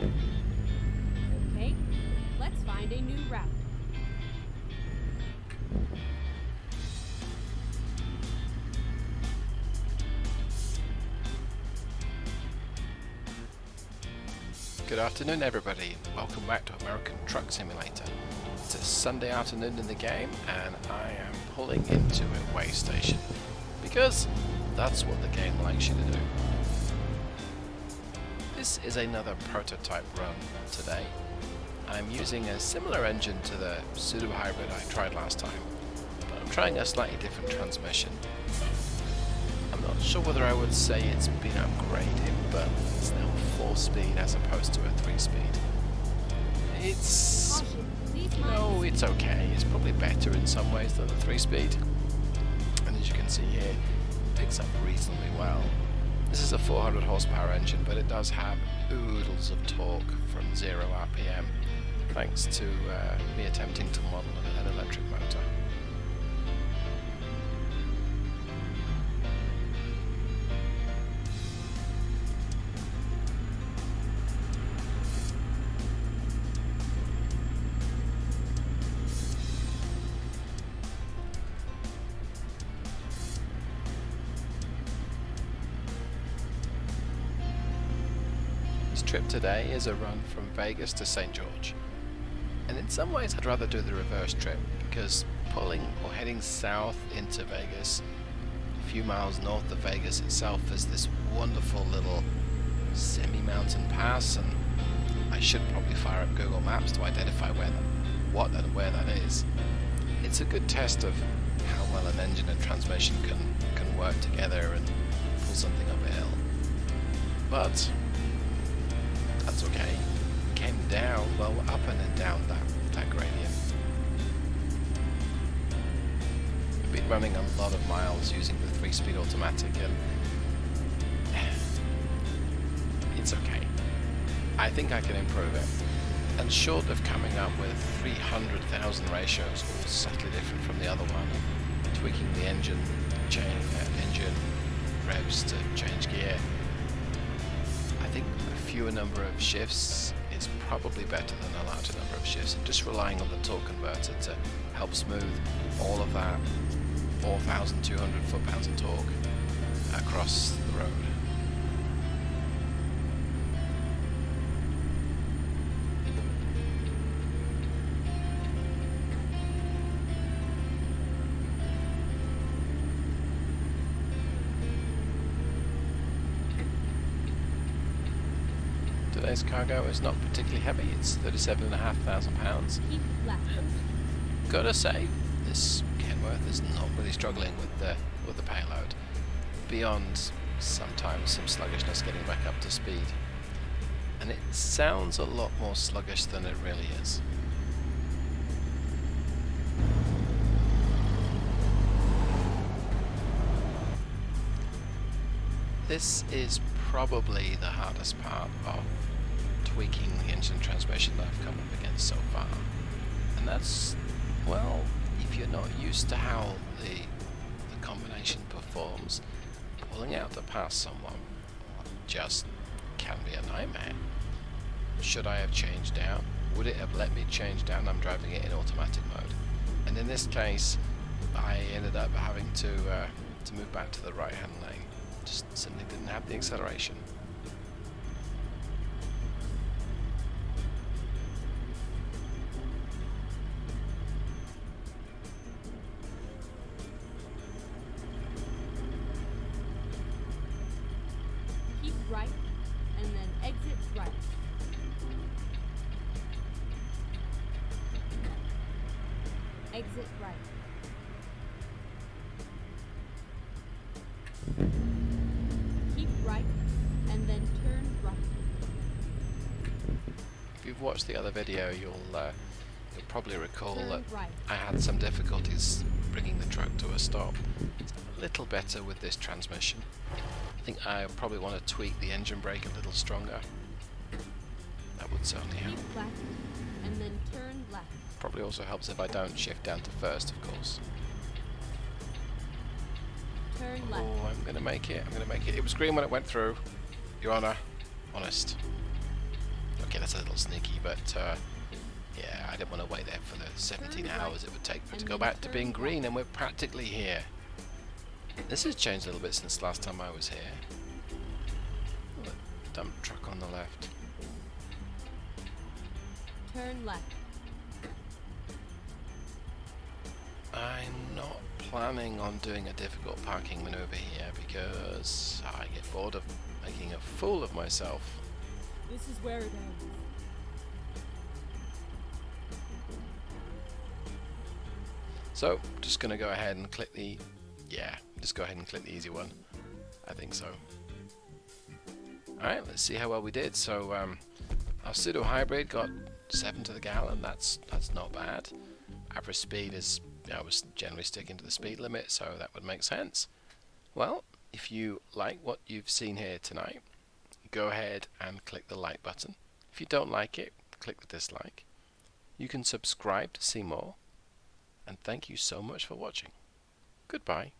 Okay, let's find a new route. Good afternoon everybody, welcome back to American Truck Simulator. It's a Sunday afternoon in the game and I am pulling into a way station because that's what the game likes you to do. This is another prototype run today. I'm using a similar engine to the pseudo-hybrid I tried last time, but I'm trying a slightly different transmission. I'm not sure whether I would say it's been upgraded, but it's now 4-speed as opposed to a 3-speed. It's... no, it's okay. It's probably better in some ways than the 3-speed. And as you can see here, it picks up reasonably well. This is a 400 horsepower engine, but it does have oodles of torque from 0 RPM, thanks to me attempting to model an electric motor. This trip today is a run from Vegas to St. George, and in some ways I'd rather do the reverse trip because pulling or heading south into Vegas, a few miles north of Vegas itself, is this wonderful little semi-mountain pass, and I should probably fire up Google Maps to identify what and where that is. It's a good test of how well an engine and transmission can work together and pull something up a hill. But that's okay. Came down, well, up and then down that gradient. I've been running a lot of miles using the 3-speed automatic and it's okay. I think I can improve it. And short of coming up with 300,000 ratios, all subtly different from the other one, and tweaking the engine revs to change gear, I think a fewer number of shifts is probably better than a larger number of shifts, and just relying on the torque converter to help smooth all of that 4,200 foot-pounds of torque across the road. Today's cargo is not particularly heavy, it's 37,500 pounds. Gotta say, this Kenworth is not really struggling with the payload, beyond sometimes some sluggishness getting back up to speed. And it sounds a lot more sluggish than it really is. This is probably the hardest part of tweaking the engine transmission that I've come up against so far. And that's, well, if you're not used to how the combination performs, pulling out to pass someone just can be a nightmare. Should I have changed down? Would it have let me change down? I'm driving it in automatic mode. And in this case, I ended up having to move back to the right-hand lane. Just simply didn't have the acceleration. Keep right, and then exit right. Exit right. Keep right, and then turn right. If you've watched the other video, you'll probably recall Turn that right. I had some difficulties bringing the truck to a stop. It's a little better with this transmission. I think I probably want to tweak the engine brake a little stronger. That would certainly help. Keep left, and then turn left. Probably also helps if I don't shift down to first, of course. Turn left. Oh, I'm gonna make it. It was green when it went through. Your Honor, honest. okay, that's a little sneaky, but yeah, I didn't want to wait there for the 17 hours it would take for it to go back to being green, and we're practically here. This has changed a little bit since last time I was here. Oh, a dump truck on the left. Turn left. I'm not planning on doing a difficult parking maneuver here because I get bored of making a fool of myself. This is where it ends. So, just going to go ahead and click the... yeah, just go ahead and click the easy one. I think so. Alright, let's see how well we did. So, our pseudo-hybrid got 7 to the gallon. That's not bad. Average speed is... I was generally sticking to the speed limit, so that would make sense. Well, if you like what you've seen here tonight, go ahead and click the like button. If you don't like it, click the dislike. You can subscribe to see more. And thank you so much for watching. Goodbye.